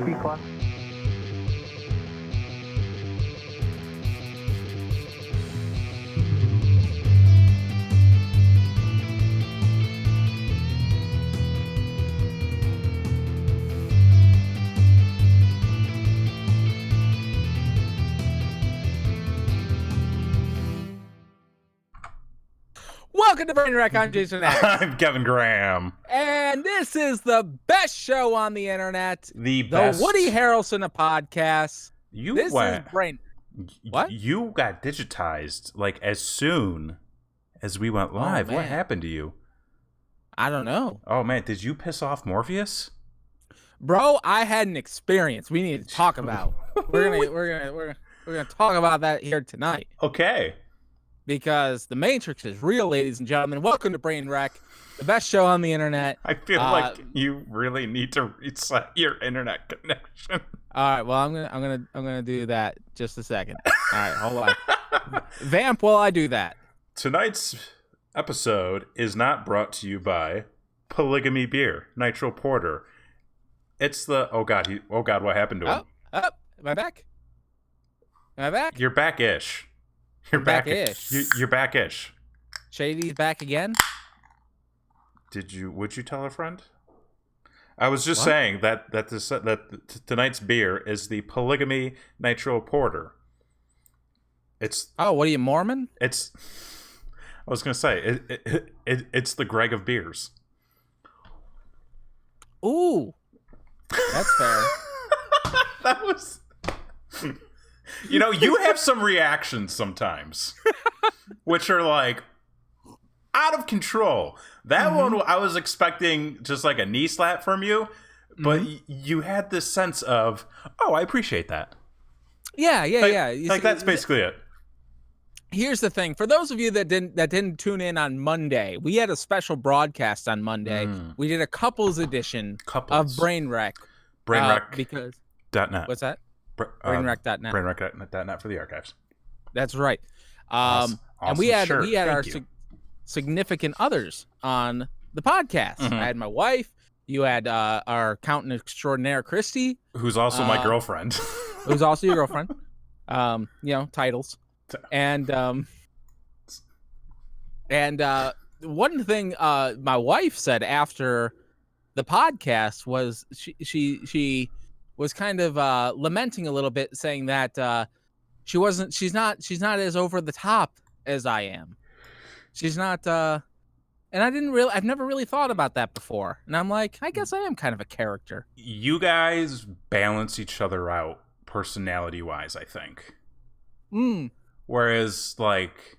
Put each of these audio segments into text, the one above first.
speak on? Welcome to Brain Wreck. I'm Jason X. I'm Kevin Graham. And this is the best show on the internet. The best. Woody Harrelson of podcasts. This is Brain. What? You got digitized like as soon as we went live. What happened to you? I don't know. Oh man, did you piss off Morpheus? Bro, I had an experience we need to talk about. We're gonna talk about that here tonight. Okay. Because the Matrix is real, ladies and gentlemen. Welcome to Brain Wreck, the best show on the internet. I feel like you really need to reset your internet connection. All right, well, I'm gonna do that just a second. All right, hold on. Vamp while I do that. Tonight's episode is not brought to you by Polygamy Beer, Nitro Porter. It's the oh god, what happened to him? Am I back? Am I back? You're back-ish. You're back-ish. You're back-ish. Shady's back again? Would you tell a friend? I was just saying that tonight's beer is the Polygamy Nitro Porter. It's what are you, Mormon? I was gonna say it's the Greg of beers. Ooh, that's fair. That was. You know, you have some reactions sometimes, which are like out of control. That one, I was expecting just like a knee slap from you, but you had this sense of, oh, I appreciate that. Yeah. Like that's basically it. Here's the thing: for those of you that didn't tune in on Monday, we had a special broadcast on Monday. We did a couples edition of Brain Wreck. Brainwreck because .net. What's that? Brainwreck.net. Brainwreck.net for the archives. That's right. Awesome. And we had our significant others on the podcast. I had my wife. You had our accountant extraordinaire, Christy, who's also my girlfriend. Who's also your girlfriend. Titles. And one thing my wife said after the podcast was she was kind of lamenting a little bit, saying that she's not as over the top as I am. She's not and I've never really thought about that before. And I'm like, I guess I am kind of a character. You guys balance each other out personality wise, I think. Whereas like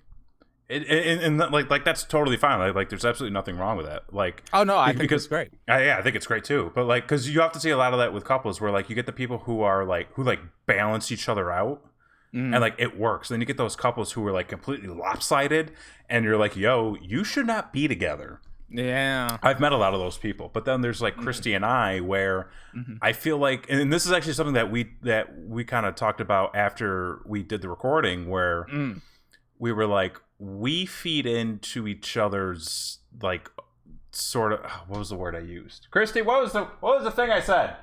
and like that's totally fine. Like there's absolutely nothing wrong with that. Like, oh no, I think it's great. I think it's great too. But like, because you have to see a lot of that with couples, where like you get the people who balance each other out, and like it works. Then you get those couples who are like completely lopsided, and you're like, yo, you should not be together. Yeah, I've met a lot of those people. But then there's like Christy and I, where I feel like, and this is actually something that we kind of talked about after we did the recording, where we were like, we feed into each other's like sort of what was the word I used? Christy, what was the thing I said?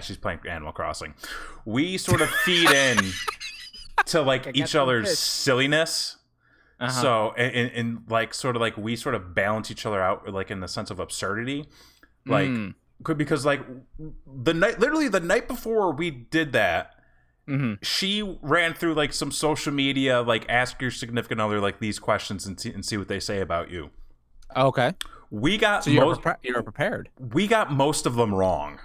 She's playing Animal Crossing. We sort of feed in to like each other's silliness. So and like sort of like we sort of balance each other out like in the sense of absurdity. Like because like the night before we did that, she ran through like some social media, like ask your significant other like these questions and see what they say about you. Okay. We got you're prepared. We got most of them wrong.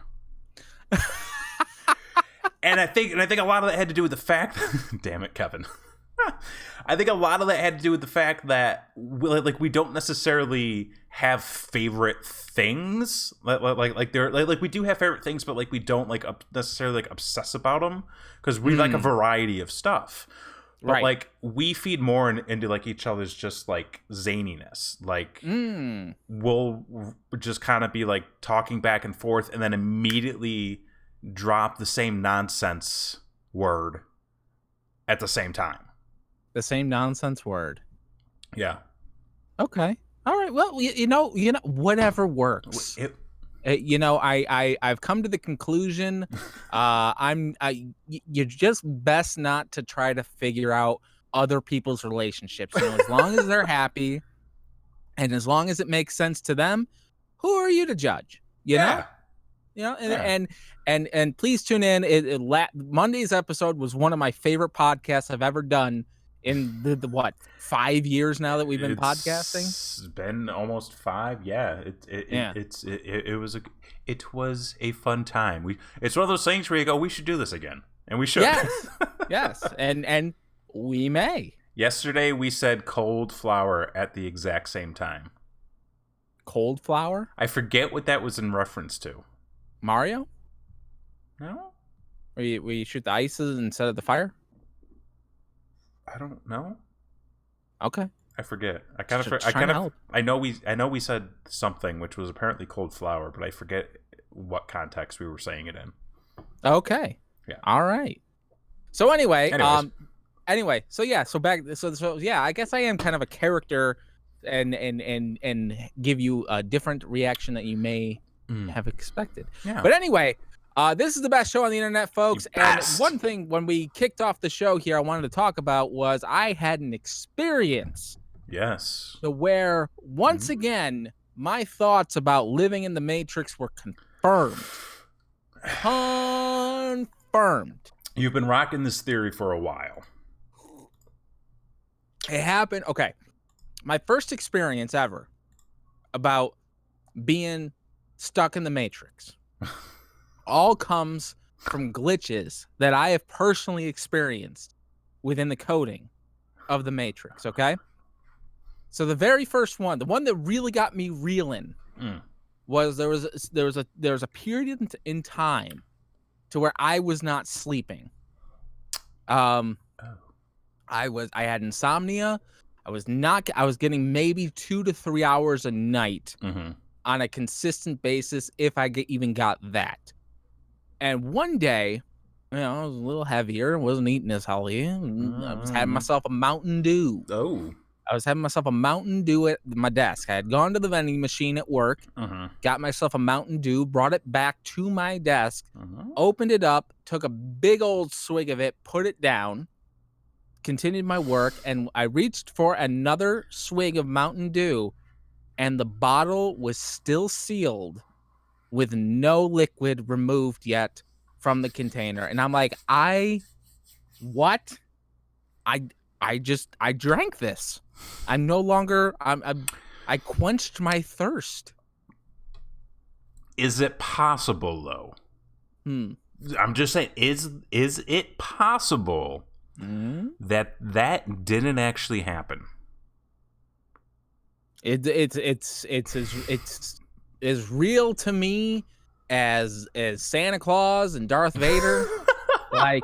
and I think a lot of that had to do with the fact damn it, Kevin. I think a lot of that had to do with the fact that we don't necessarily have favorite things. Like we do have favorite things, but like we don't like necessarily like obsess about them because we like a variety of stuff. But like we feed more into like each other's just like zaniness. Like we'll just kind of be like talking back and forth, and then immediately drop the same nonsense word at the same time. The same nonsense word. Yeah. Okay. All right. Well, you know, whatever works. I've come to the conclusion, you're just best not to try to figure out other people's relationships. As long as they're happy, and as long as it makes sense to them, who are you to judge? You know? And please tune in. Monday's episode was one of my favorite podcasts I've ever done in the what 5 years now that we've been podcasting. It's been almost 5. Yeah, it was a fun time. It's one of those things where you go, we should do this again, and we should. Yes, and we may. Yesterday we said cold flower at the exact same time. Cold flower? I forget what that was in reference to. Mario? No? Where you shoot the ices instead of the fire? I don't know. Okay. I forget. I know we said something which was apparently cold flower, but I forget what context we were saying it in. Okay. Yeah. All right. So anyway, so I guess I am kind of a character and give you a different reaction that you may have expected. Yeah. But anyway, this is the best show on the internet, folks. And one thing when we kicked off the show here I wanted to talk about was I had an experience. Yes. So where once again my thoughts about living in the Matrix were confirmed. Confirmed. You've been rocking this theory for a while. It happened. Okay. My first experience ever about being stuck in the Matrix all comes from glitches that I have personally experienced within the coding of the Matrix. Okay. So the very first one, the one that really got me reeling, was there was a period in time to where I was not sleeping. I had insomnia. I was getting maybe 2 to 3 hours a night on a consistent basis, if I even got that. And one day, I was a little heavier, wasn't eating as healthy. I was having myself a Mountain Dew. Oh. I was having myself a Mountain Dew at my desk. I had gone to the vending machine at work, got myself a Mountain Dew, brought it back to my desk, opened it up, took a big old swig of it, put it down, continued my work, and I reached for another swig of Mountain Dew, and the bottle was still sealed with no liquid removed yet from the container. And I'm like, I drank this. I'm no longer, I quenched my thirst. Is it possible, though? I'm just saying, is it possible that didn't actually happen? It's as real to me as Santa Claus and Darth Vader. Like,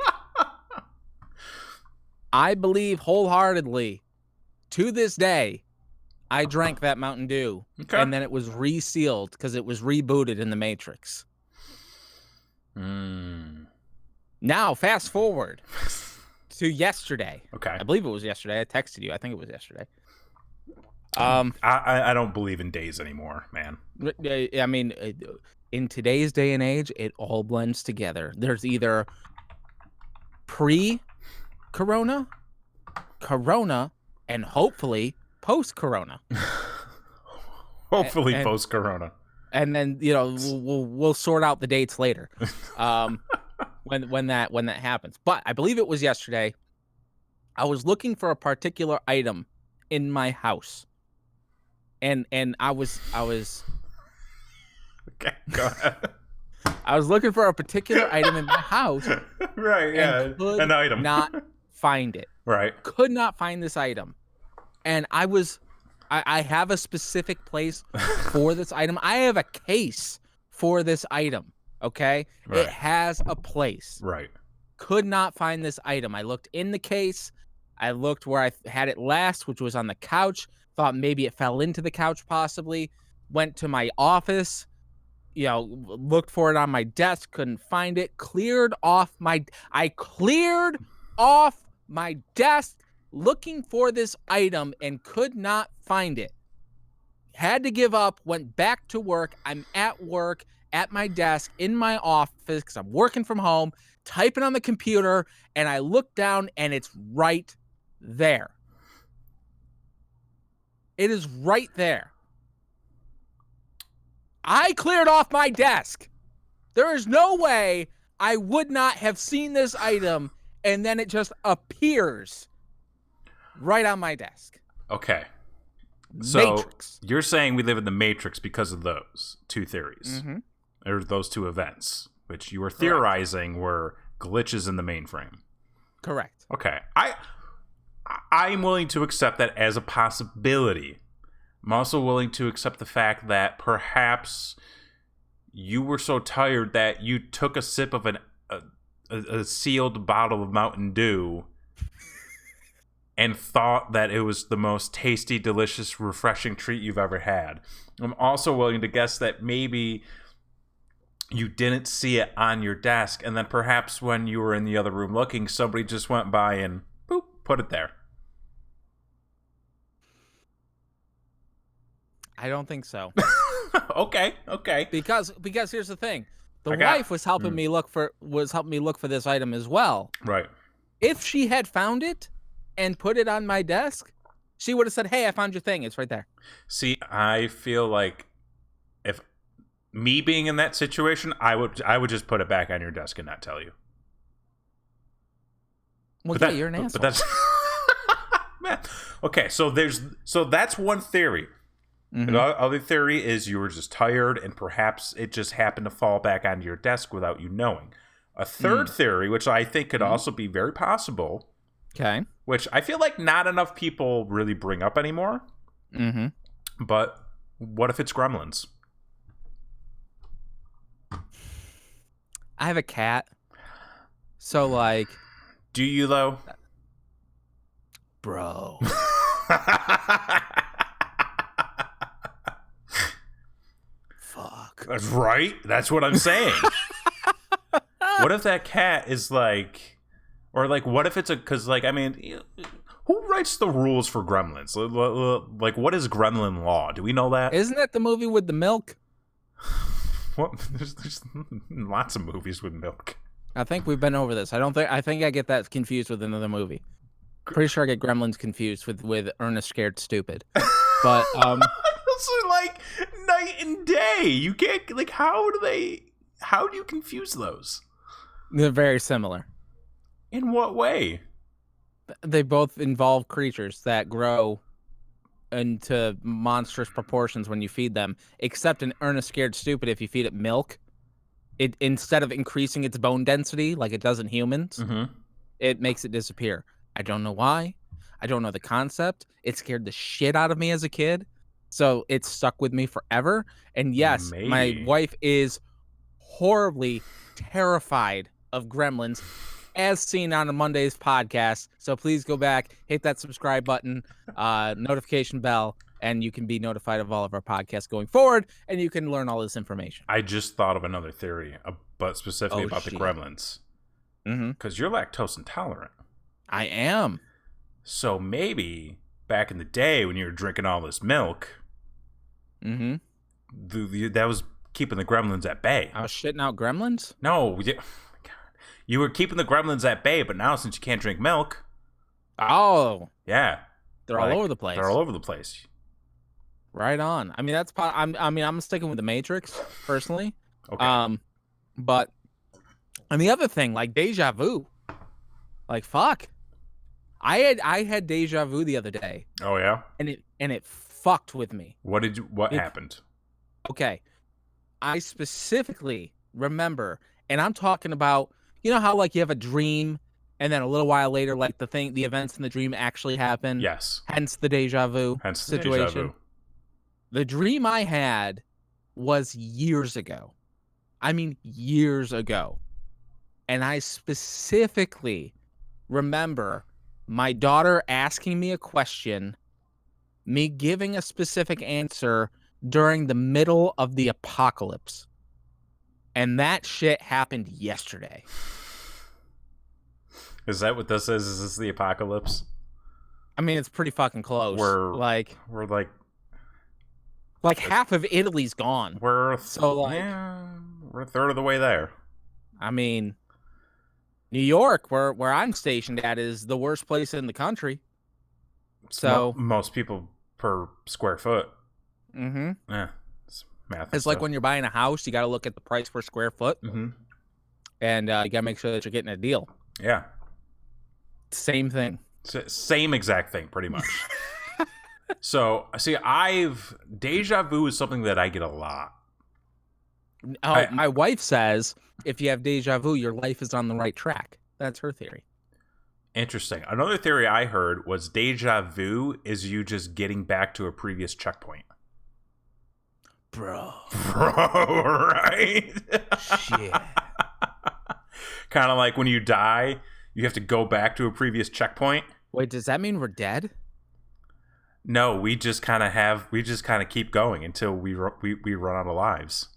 I believe wholeheartedly, to this day, I drank that Mountain Dew, and then it was resealed because it was rebooted in the Matrix. Now, fast forward to yesterday. Okay. I believe it was yesterday. I texted you. I think it was yesterday. I don't believe in days anymore, man. I mean, in today's day and age, it all blends together. There's either pre-corona, corona, and hopefully post-corona. Hopefully post-corona. And then we'll sort out the dates later, when that happens. But I believe it was yesterday. I was looking for a particular item in my house, and I was okay. Go ahead. I was looking for a particular item in my house. Right. Yeah. An item. Not find it. Right. Could not find this item, and I have a specific place for this item. I have a case for this item. Okay. Right. It has a place. Right. Could not find this item. I looked in the case. I looked where I had it last, which was on the couch. Thought maybe it fell into the couch, possibly. Went to my office, looked for it on my desk, couldn't find it. I cleared off my desk looking for this item and could not find it. Had to give up, went back to work. I'm at work, at my desk in my office because I'm working from home, typing on the computer, and I look down and it's right there. It is right there. I cleared off my desk. There is no way I would not have seen this item and then it just appears right on my desk. Okay. So Matrix. you're saying we live in the Matrix because of those two theories, or those two events, which you were theorizing were glitches in the mainframe. Correct. Okay. I'm willing to accept that as a possibility. I'm also willing to accept the fact that perhaps you were so tired that you took a sip of a sealed bottle of Mountain Dew and thought that it was the most tasty, delicious, refreshing treat you've ever had. I'm also willing to guess that maybe you didn't see it on your desk, and then perhaps when you were in the other room looking, somebody just went by and boop, put it there. I don't think so. Okay. Because here's the thing. The wife was helping me look for this item as well. Right. If she had found it and put it on my desk, she would have said, "Hey, I found your thing. It's right there." See, I feel like if me being in that situation, I would just put it back on your desk and not tell you. Well, yeah, you're an asshole. But that's man. Okay, so that's one theory. Mm-hmm. The other theory is you were just tired and perhaps it just happened to fall back onto your desk without you knowing. A third theory, which I think could also be very possible, okay, which I feel like not enough people really bring up anymore. Mm-hmm. But what if it's Gremlins? I have a cat. So, like... Do you, though? Bro. Fuck. That's right. That's what I'm saying. What if that cat is like... Or, like, what if it's a... Because, like, I mean... Who writes the rules for Gremlins? Like, what is Gremlin law? Do we know that? Isn't that the movie with the milk? What? There's lots of movies with milk. I think we've been over this. I think I get that confused with another movie. Pretty sure I get Gremlins confused with Ernest Scared Stupid. But those are like night and day. You can't like how do you confuse those? They're very similar. In what way? They both involve creatures that grow into monstrous proportions when you feed them, except in Ernest Scared Stupid, if you feed it milk, it instead of increasing its bone density like it does in humans, it makes it disappear. I don't know why. I don't know the concept. It scared the shit out of me as a kid, so it stuck with me forever. And yes, my wife is horribly terrified of Gremlins, as seen on a Monday's podcast. So please go back, hit that subscribe button, notification bell, and you can be notified of all of our podcasts going forward, and you can learn all this information. I just thought of another theory, but specifically about the Gremlins. Because you're lactose intolerant. I am. So maybe back in the day when you were drinking all this milk, that was keeping the Gremlins at bay. I was shitting out Gremlins? No, you were keeping the Gremlins at bay, but now since you can't drink milk, yeah, they're all over the place. They're all over the place. Right on. I mean, I'm sticking with the Matrix personally. Okay. But and the other thing, like deja vu, like fuck, I had deja vu the other day. Oh yeah. And it fucked with me. What happened? Okay, I specifically remember, and I'm talking about, you know how like you have a dream, and then a little while later, like the events in the dream actually happen. Yes. Hence the deja vu situation. Deja vu. The dream I had was years ago. I mean, years ago. And I specifically remember my daughter asking me a question, me giving a specific answer during the middle of the apocalypse. And that shit happened yesterday. Is that what this is? Is this the apocalypse? I mean, it's pretty fucking close. We're like half of Italy's gone. We're so like yeah. a third of the way there. I mean, New York, where I'm stationed at, is the worst place in the country. So most people per square foot. Mm-hmm. Yeah, it's math. It's like when you're buying a house, you got to look at the price per square foot, and you got to make sure that you're getting a deal. Yeah. Same thing. Same exact thing, pretty much. So, see, deja vu is something that I get a lot. Oh, my wife says if you have deja vu, your life is on the right track. That's her theory. Interesting. Another theory I heard was deja vu is you just getting back to a previous checkpoint. Bro, right? Shit. Kind of like when you die, you have to go back to a previous checkpoint. Wait, does that mean we're dead? No, we just kind of keep going until we run out of lives.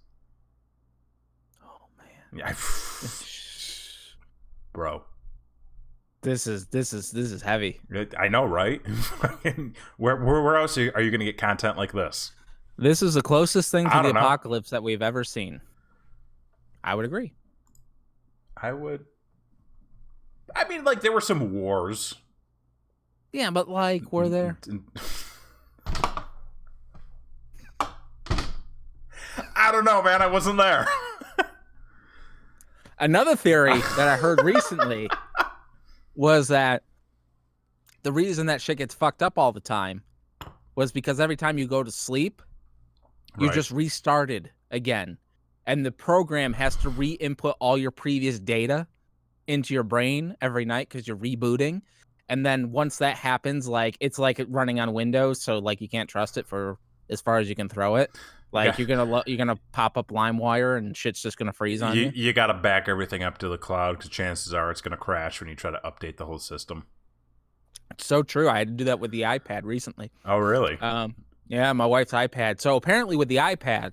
Oh man. Yeah. Bro. This is heavy. I know, right? where else are you going to get content like this? This is the closest thing to the apocalypse that we've ever seen. I would agree. I mean, like, there were some wars. Yeah, but like, were there? I don't know, man. I wasn't there. Another theory that I heard recently was that the reason that shit gets fucked up all the time was because every time you go to sleep, you just restarted again. And the program has to re-input all your previous data into your brain every night because you're rebooting. And then once that happens, like, it's like running on Windows, so like you can't trust it for as far as you can throw it. Like, you're gonna pop up LimeWire and shit's just gonna freeze on you. You gotta back everything up to the cloud because chances are it's gonna crash when you try to update the whole system. It's so true. I had to do that with the iPad recently. Oh, really? Yeah, my wife's iPad. So apparently with the iPad,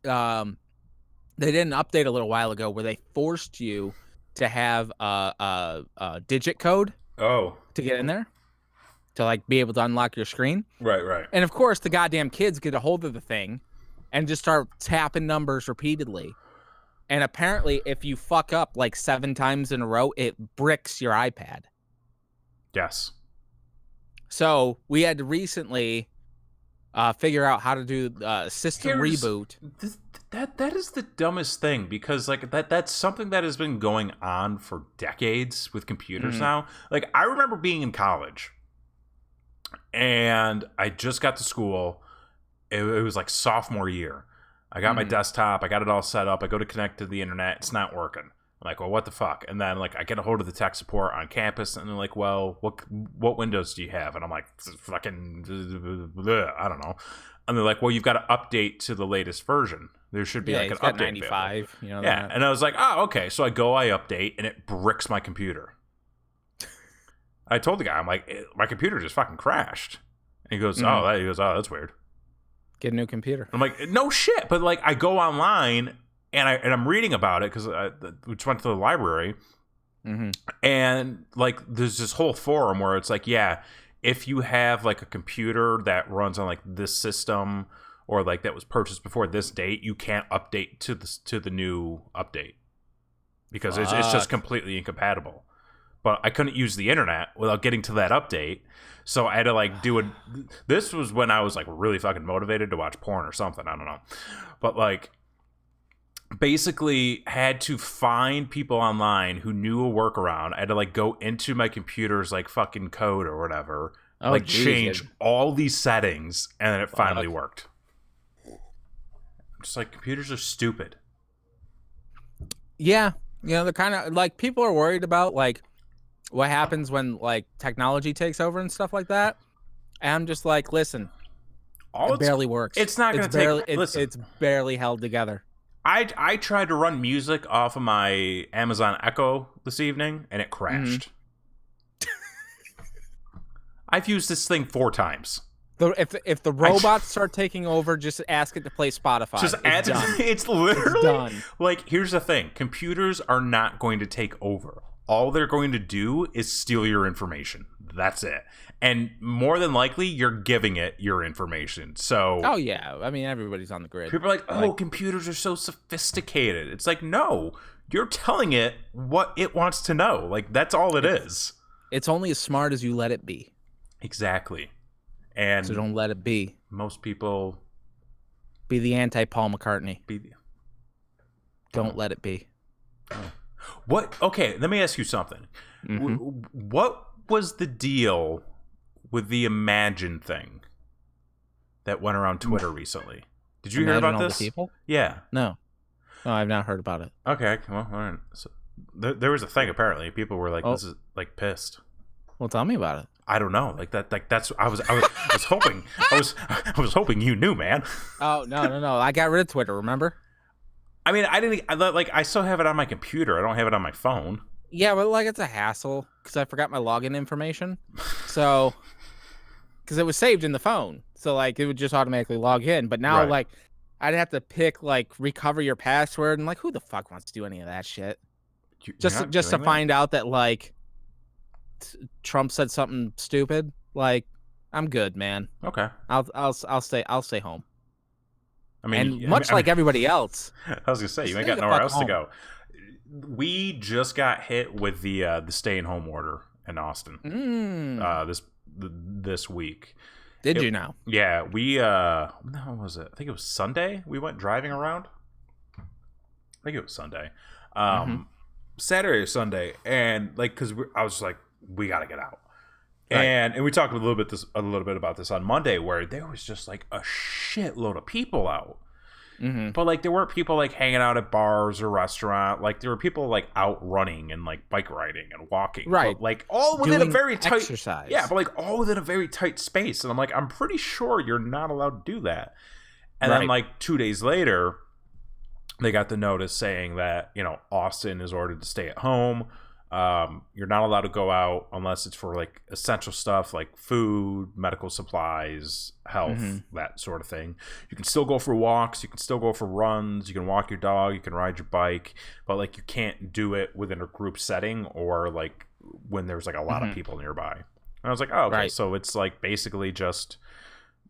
they did an update a little while ago where they forced you to have a digit code. Oh. To get in there, to like be able to unlock your screen. Right. And of course, the goddamn kids get a hold of the thing and just start tapping numbers repeatedly. And apparently, if you fuck up like 7 times in a row, it bricks your iPad. Yes. So we had to recently figure out how to do system reboot. That is the dumbest thing because like that's something that has been going on for decades with computers now. Like I remember being in college and I just got to school. It was like sophomore year. I got my desktop. I got it all set up. I go to connect to the internet. It's not working. I'm like, well, what the fuck? And then like I get a hold of the tech support on campus and they're like, well, what Windows do you have? And I'm like, fucking, I don't know. And they're like, well, you've got to update to the latest version. There should be like an update. 95, you know. Yeah, that. and I was like, oh, okay. So I update, and it bricks my computer. I told the guy, I'm like, my computer just fucking crashed. And he goes, oh, that's weird. Get a new computer. I'm like, no shit. But like, I go online and I'm reading about it because we just went to the library, and like, there's this whole forum where it's like, yeah, if you have like a computer that runs on like this system or like that was purchased before this date, you can't update to the new update because it's just completely incompatible. But I couldn't use the internet without getting to that update. So I had to like do it. This was when I was like really fucking motivated to watch porn or something. I don't know. But like basically had to find people online who knew a workaround. I had to like go into my computer's like fucking code or whatever. Like change all these settings and then it finally worked. I'm just like, computers are stupid. Yeah. You know, they're kind of like, people are worried about like what happens when like technology takes over and stuff like that. And I'm just like, listen, it barely works. It's not going to take. Listen, it's barely held together. I tried to run music off of my Amazon Echo this evening, and it crashed. I've used this thing 4 times. If the robots start taking over, just ask it to play Spotify. Just it's done. It's literally done. Like, here's the thing: computers are not going to take over. All they're going to do is steal your information. That's it. And more than likely, you're giving it your information. So, Oh yeah, I mean everybody's on the grid. people are like, oh, computers are so sophisticated. It's like, no, you're telling it what it wants to know. Like, that's all it is. It's only as smart as you let it be. Exactly. And So don't let it be. most people Be the anti-Paul McCartney. Don't let it be. What? Okay, let me ask you something. What was the deal with the Imagine thing that went around Twitter recently? Did you hear Imagine about all the this? people? Yeah. No, I've not heard about it. Okay. Well, all right. So, there was a thing apparently. People were like, "This is like pissed." Well, tell me about it. I don't know. Like that. Like that's. I was hoping. I was hoping you knew, man. Oh no! I got rid of Twitter. Remember? I mean, I didn't. I still have it on my computer. I don't have it on my phone. Yeah, but like it's a hassle because I forgot my login information. So, because it was saved in the phone, so like it would just automatically log in. But now, Right. like, I'd have to pick like recover your password, and like, who the fuck wants to do any of that shit? You're Just not to doing that? find out that like Trump said something stupid. Like, I'm good, man. Okay. I'll stay home. I mean, And much like everybody else. I was gonna say, you Stay ain't got the nowhere fuck else to home. go. We just got hit with the stay-at-home order in Austin this week. Did you now? Yeah, we when the hell was it? I think it was Sunday. We went driving around. I think it was Sunday, Saturday or Sunday, and like because I was like, we got to get out. Right. And we talked a little bit about this on Monday, where there was just like a shitload of people out. But like there weren't people like hanging out at bars or restaurant. Like there were people like out running and like bike riding and walking. Right. But, like all within Doing a very tight exercise. Yeah, but like all within a very tight space. And I'm like, I'm pretty sure you're not allowed to do that. And then Right. like 2 days later, they got the notice saying that, Austin is ordered to stay at home. You're not allowed to go out unless it's for like essential stuff like food, medical supplies, health, that sort of thing. You can still go for walks, you can still go for runs, you can walk your dog, you can ride your bike, but like you can't do it within a group setting or like when there's like a lot of people nearby. And I was like, oh, okay, Right. so it's like basically just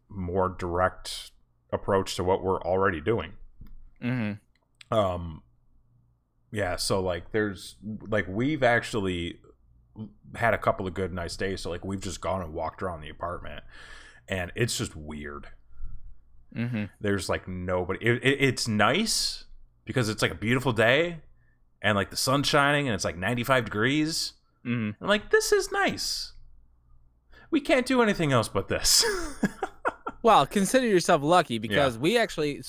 more direct approach to what we're already doing. Yeah, so like there's like we've actually had a couple of good nice days, so like we've just gone and walked around the apartment and it's just weird. There's like nobody. It's nice because it's like a beautiful day and like the sun's shining and it's like 95 degrees. I'm like, this is nice. We can't do anything else but this. Well, consider yourself lucky because we actually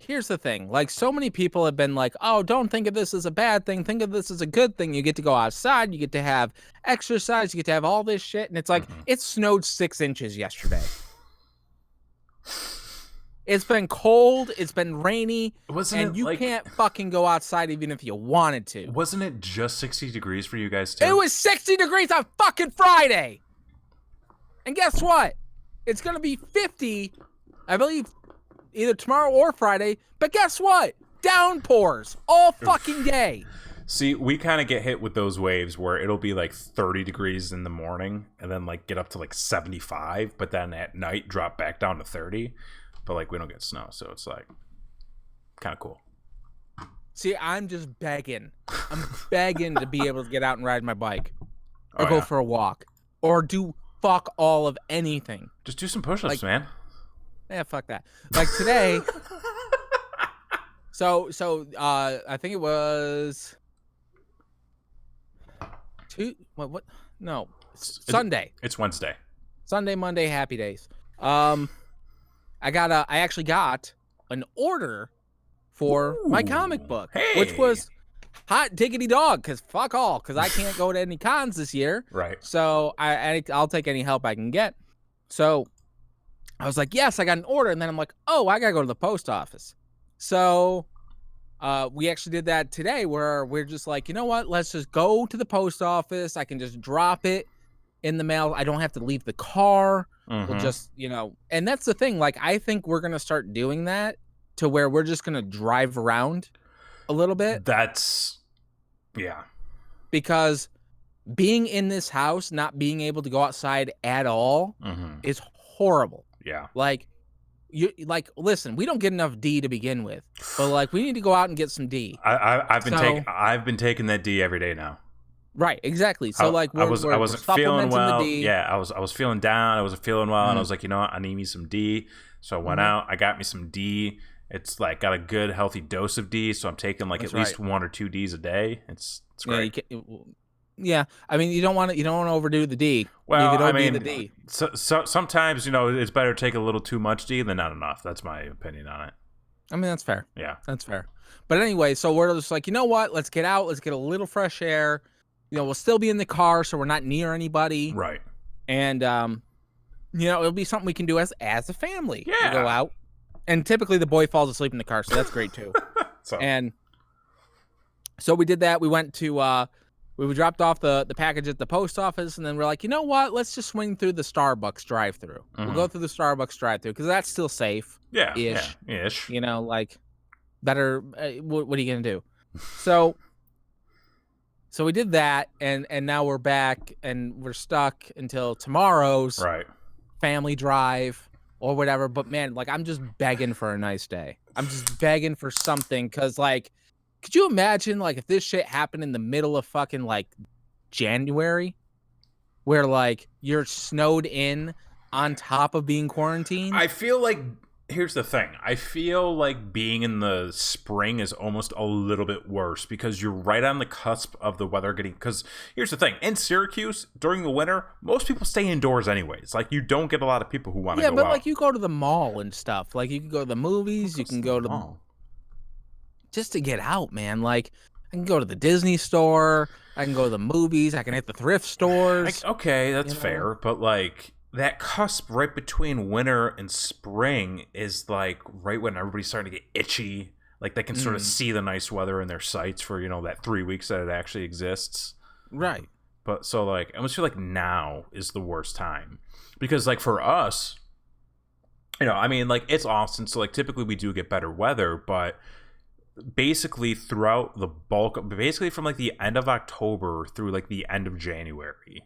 here's the thing. Like so many people have been like, "Oh, don't think of this as a bad thing. Think of this as a good thing. You get to go outside, you get to have exercise, you get to have all this shit." And it's like it snowed 6 inches yesterday. It's been cold, it's been rainy, and you can't fucking go outside even if you wanted to. Wasn't it just 60 degrees for you guys too? It was 60 degrees on fucking Friday. And guess what? It's going to be 50, I believe, either tomorrow or Friday. But guess what? Downpours all fucking day. See, we kind of get hit with those waves where it'll be like 30 degrees in the morning and then like get up to like 75, but then at night drop back down to 30. But like we don't get snow, so it's like kind of cool. See, I'm just begging. I'm begging to be able to get out and ride my bike or go for a walk or do fuck all of anything. Just do some push-ups, man. Yeah, fuck that. Like today. So I think it was what? No, Sunday. It's Wednesday. Sunday, Monday, happy days. I actually got an order for my comic book, which was hot diggity dog, because fuck all, because I can't go to any cons this year. Right. So I'll take any help I can get. So I was like, yes, I got an order. And then I'm like, oh, I got to go to the post office. So we actually did that today where we're just like, you know what? Let's just go to the post office. I can just drop it in the mail. I don't have to leave the car. We'll just, and that's the thing. Like, I think we're going to start doing that to where we're just going to drive around a little bit. That's, yeah. Because being in this house, not being able to go outside at all is horrible. Yeah. Like, listen, we don't get enough D to begin with, but like we need to go out and get some D. I've been taking that D every day now. Right, exactly. So like I wasn't feeling well. The D. Yeah, I was feeling down. I wasn't feeling well, and I was like, you know what? I need me some D. So I went out. I got me some D. It's like got a good healthy dose of D. So I'm taking like at least 1 or 2 Ds a day. It's great. Yeah, I mean you don't want to overdo the D. Well, you could I mean, the D. So sometimes it's better to take a little too much D than not enough. That's my opinion on it. I mean that's fair. Yeah, that's fair. But anyway, so we're just like, you know what? Let's get out. Let's get a little fresh air. We'll still be in the car, so we're not near anybody. Right. And it'll be something we can do as a family. Yeah. We go out, and typically the boy falls asleep in the car, so that's great too. And so we did that. We went to we dropped off the package at the post office, and then we're like, you know what? Let's just swing through the Starbucks drive-through. We'll go through the Starbucks drive-through because that's still safe. Yeah. Ish. Yeah. Ish. Like better. What are you gonna do? So we did that, and now we're back, and we're stuck until tomorrow's family drive or whatever. But man, like I'm just begging for a nice day. I'm just begging for something, because like, could you imagine like if this shit happened in the middle of fucking like January, where like you're snowed in on top of being quarantined? I feel like here's the thing. I feel like being in the spring is almost a little bit worse because you're right on the cusp of the weather getting. Because here's the thing: in Syracuse during the winter, most people stay indoors anyways. Like you don't get a lot of people who want to go out. Yeah, but like you go to the mall and stuff. Like you can go to the movies. You can go to the mall just to get out, man. Like I can go to the Disney store. I can go to the movies. I can hit the thrift stores. Okay, that's fair, but like. That cusp right between winter and spring is like right when everybody's starting to get itchy. Like they can sort of see the nice weather in their sights for, that 3 weeks that it actually exists. Right. But so like, I almost feel like now is the worst time because like for us, I mean like it's Austin. So like typically we do get better weather, but basically throughout the basically from like the end of October through like the end of January,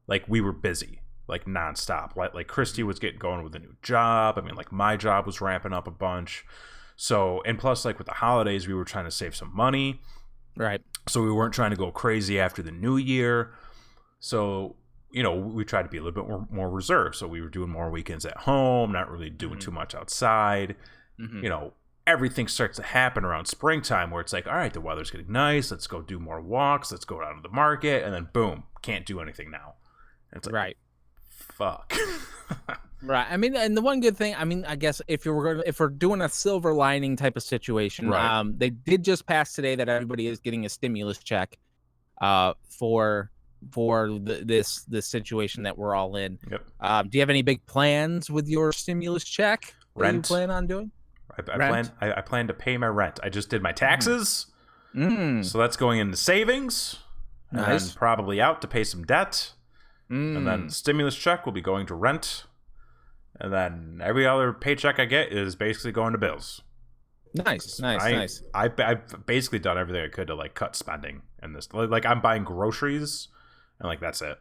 like we were busy. Like nonstop. Like Christy was getting going with a new job. I mean, like my job was ramping up a bunch. So, and plus like with the holidays, we were trying to save some money. Right. So we weren't trying to go crazy after the new year. So, we tried to be a little bit more reserved. So we were doing more weekends at home, not really doing too much outside. Everything starts to happen around springtime where it's like, all right, the weather's getting nice. Let's go do more walks. Let's go down to the market. And then boom, can't do anything now. And it's like, right. Fuck. Right. I mean, and the one good thing, I mean, I guess if we're doing a silver lining type of situation, they did just pass today that everybody is getting a stimulus check for this situation that we're all in. Yep. Do you have any big plans with your stimulus check? Rent. You plan on doing? I plan to pay my rent. I just did my taxes. So that's going into savings. Nice. And probably out to pay some debt. And then stimulus check will be going to rent. And then every other paycheck I get is basically going to bills. Nice. I've basically done everything I could to like cut spending in this. Like I'm buying groceries and like that's it.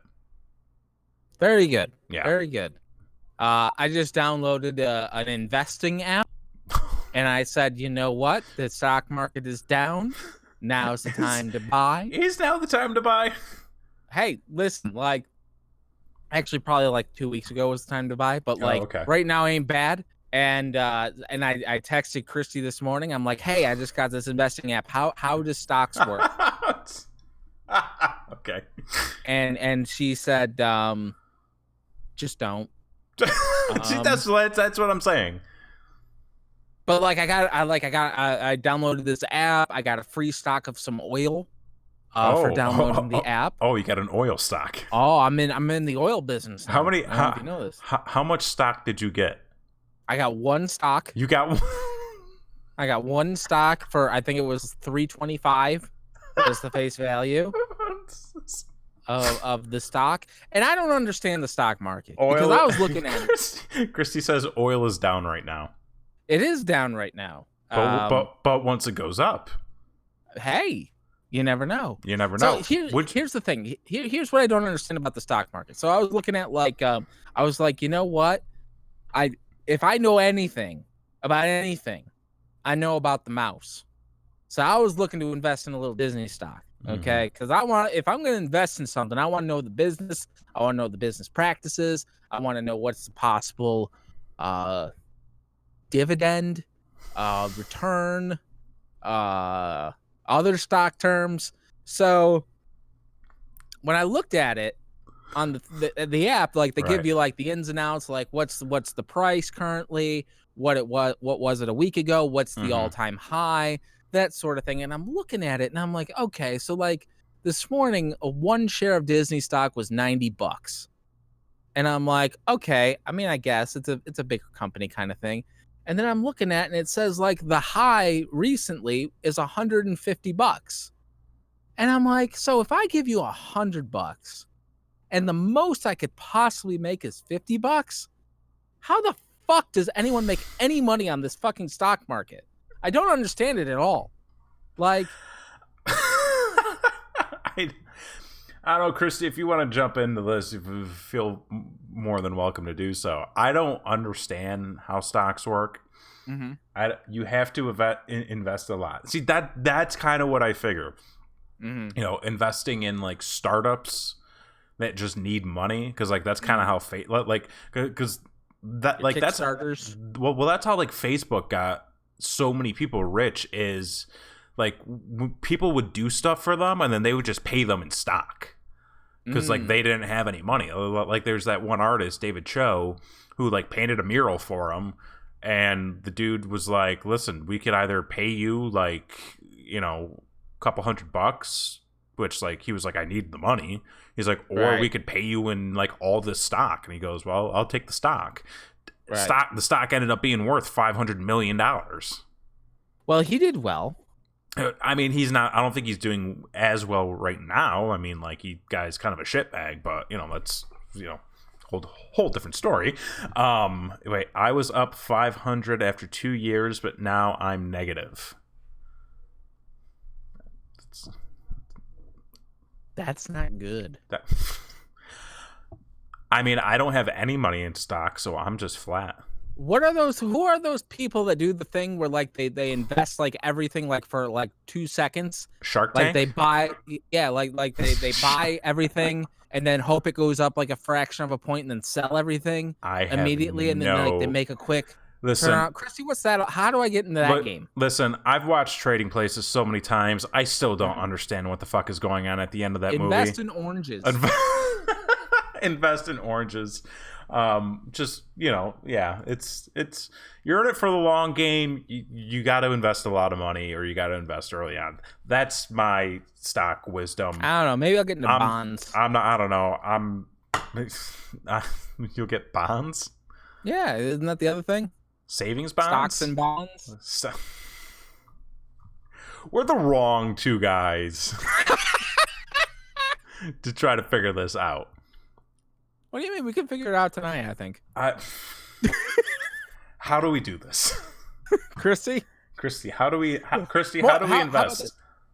Very good. Yeah. Very good. I just downloaded an investing app and I said, you know what? The stock market is down. Now's the time to buy. Is now the time to buy? Hey, listen, like, actually probably like 2 weeks ago was the time to buy, but like right now ain't bad. And I texted Christy this morning. I'm like, hey, I just got this investing app. How does stocks work? Okay. And she said, just don't. That's what I'm saying. But like I downloaded this app. I got a free stock of some oil. For downloading the app. Oh, you got an oil stock. Oh, I'm in the oil business now. How many? I don't know if you know this. How much stock did you get? I got one stock. You got one? I got one stock for I think it was $3.25 was the face value of the stock, and I don't understand the stock market because I was looking at it. Christy says oil is down right now. It is down right now, but once it goes up, hey. You never know. You never So know. here's the thing. Here's what I don't understand about the stock market. So I was looking at I was like, you know what? If I know anything about anything, I know about the mouse. So I was looking to invest in a little Disney stock. Okay, because if I'm going to invest in something, I want to know the business. I want to know the business practices. I want to know what's the possible dividend, return, other stock terms. So when I looked at it on the app, like they give you like the ins and outs, like what's the price currently, what was it a week ago, what's the all-time high, that sort of thing. And I'm looking at it and I'm like, okay, so like this morning, one share of Disney stock was $90. And I'm like, okay, I mean, I guess it's a bigger company kind of thing. And then I'm looking at it and it says like the high recently is $150. And I'm like, so if I give you $100 and the most I could possibly make is $50, how the fuck does anyone make any money on this fucking stock market? I don't understand it at all. Like, I don't know, Christy, if you want to jump into this, if you feel more than welcome to do so. I don't understand how stocks work. You have to invest a lot. See, that's kind of what I figure. You know, investing in like startups that just need money, because like that's kind of how because that like that's starters. Well, that's how like Facebook got so many people rich, is like people would do stuff for them and then they would just pay them in stock because like they didn't have any money. Like there's that one artist, David Cho, who like painted a mural for him, and the dude was like, listen, we could either pay you like, you know, a couple $100, which like he was like, I need the money. He's like, or we could pay you in like all this stock. And he goes, well, I'll take the stock. The stock ended up being worth $500 million. Well, he did well. I mean, I don't think he's doing as well right now. I mean, like, guy's kind of a shitbag, but, you know, that's, you know, whole different story. Wait, I was up 500 after 2 years, but now I'm negative. That's not good. I mean, I don't have any money in stock, so I'm just flat. Who are those people that do the thing where like they invest like everything like for like 2 seconds? Shark Tank? Like they buy they buy everything and then hope it goes up like a fraction of a point and then sell everything immediately and then like they make a quick turnaround. Christy, what's that? How do I get into that game? Listen, I've watched Trading Places so many times. I still don't understand what the fuck is going on at the end of that movie. Invest in oranges. Invest in oranges. Just, you know, yeah, it's you're in it for the long game. You got to invest a lot of money, or you got to invest early on. That's my stock wisdom. I don't know. Maybe I'll get into bonds. I don't know. You'll get bonds. Yeah, isn't that the other thing? Savings bonds, stocks and bonds. We're the wrong two guys to try to figure this out. What do you mean? We can figure it out tonight, I think. How do we do this? Christy, how do we invest?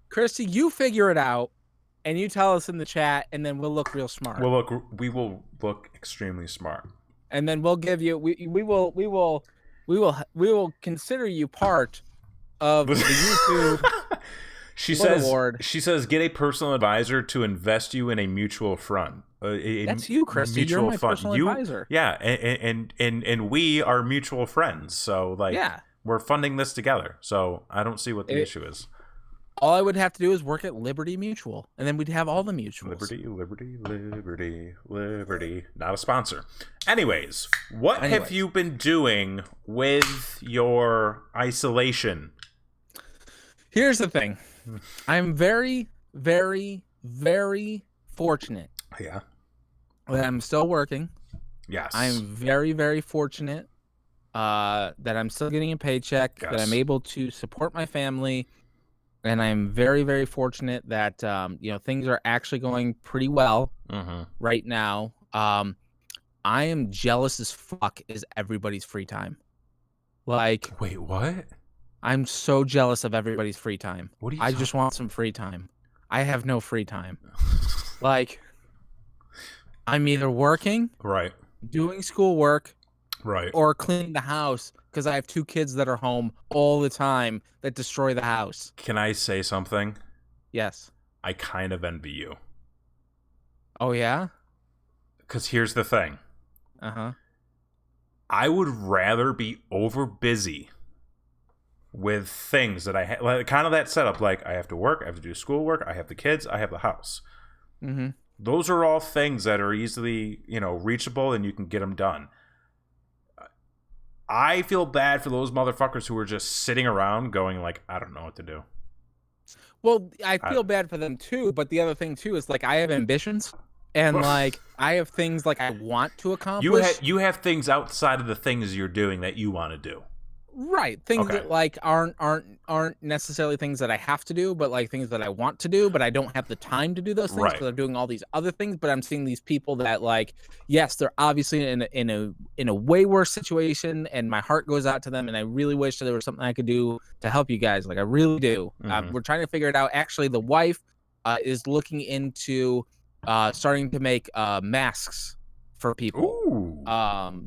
Christy, you figure it out, and you tell us in the chat, and then we'll look real smart. We will look extremely smart. And then we'll give you we will consider you part of the YouTube She says get a personal advisor to invest you in a mutual fund. That's you, Christy. You're my personal advisor. Yeah, and we are mutual friends. So like, we're funding this together. So I don't see what the issue is. All I would have to do is work at Liberty Mutual, and then we'd have all the mutuals. Liberty. Not a sponsor. Anyways, what have you been doing with your isolation? Here's the thing. I'm very, very, very fortunate. Yeah. That I'm still working. Yes. I'm very, very fortunate that I'm still getting a paycheck, that I'm able to support my family. And I'm very, very fortunate that, things are actually going pretty well right now. I am jealous as fuck as everybody's free time. Like, wait, what? I'm so jealous of everybody's free time. What do you I just want some free time. I have no free time. Like, I'm either working, Right. doing schoolwork, Right. or cleaning the house because I have 2 kids that are home all the time that destroy the house. Can I say something? Yes. I kind of envy you. Oh, yeah? Because here's the thing. Uh-huh. I would rather be over busy with things that I like, kind of that setup. Like, I have to work, I have to do schoolwork, I have the kids, I have the house. Mm-hmm. Those are all things that are easily, reachable, and you can get them done. I feel bad for those motherfuckers who are just sitting around going like, I don't know what to do. Well, I feel bad for them too, but the other thing too is like I have ambitions and like I have things like I want to accomplish. You have things outside of the things you're doing that you want to do. Right. Things Okay. that like aren't necessarily things that I have to do, but like things that I want to do, but I don't have the time to do those things Right. because I'm doing all these other things. But I'm seeing these people that like, yes, they're obviously in a way worse situation, and my heart goes out to them. And I really wish that there was something I could do to help you guys. Like I really do. Mhm. We're trying to figure it out. Actually, the wife is looking into starting to make masks for people. Ooh.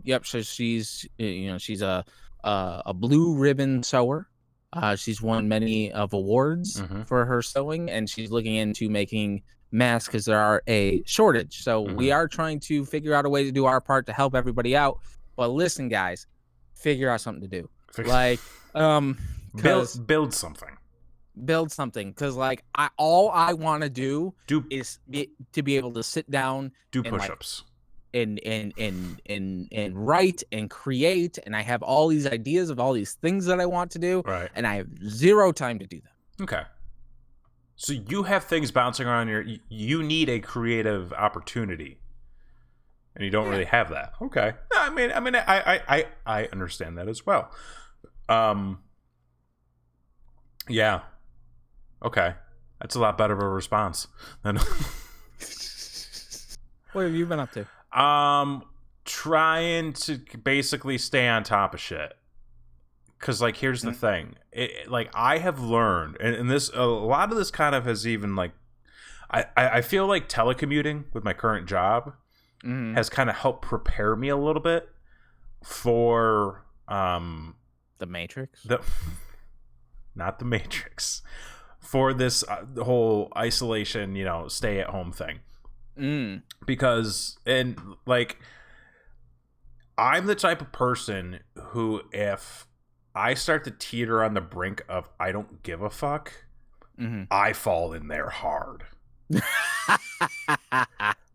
Yep. So she's she's a blue ribbon sewer. She's won many of awards for her sewing, and she's looking into making masks because there are a shortage. So we are trying to figure out a way to do our part to help everybody out. But listen, guys, figure out something to do. Like, build something. Build something, because like all I want to do Do is to be able to sit down, do and, like, push-ups. and write and create, and I have all these ideas of all these things that I want to do, Right. and I have zero time to do them. Okay. So you have things bouncing around you need a creative opportunity, and you don't really have that. Okay. I mean, I understand that as well. Yeah. Okay. That's a lot better of a response than What have you been up to? trying to basically stay on top of shit. Because, like, here's the thing. Like, I have learned, and this, a lot of this kind of has even, like, I feel like telecommuting with my current job has kind of helped prepare me a little bit for, The Matrix? Not the Matrix. For this whole isolation, stay at home thing. Because, and like, I'm the type of person who, if I start to teeter on the brink of I don't give a fuck, I fall in there hard.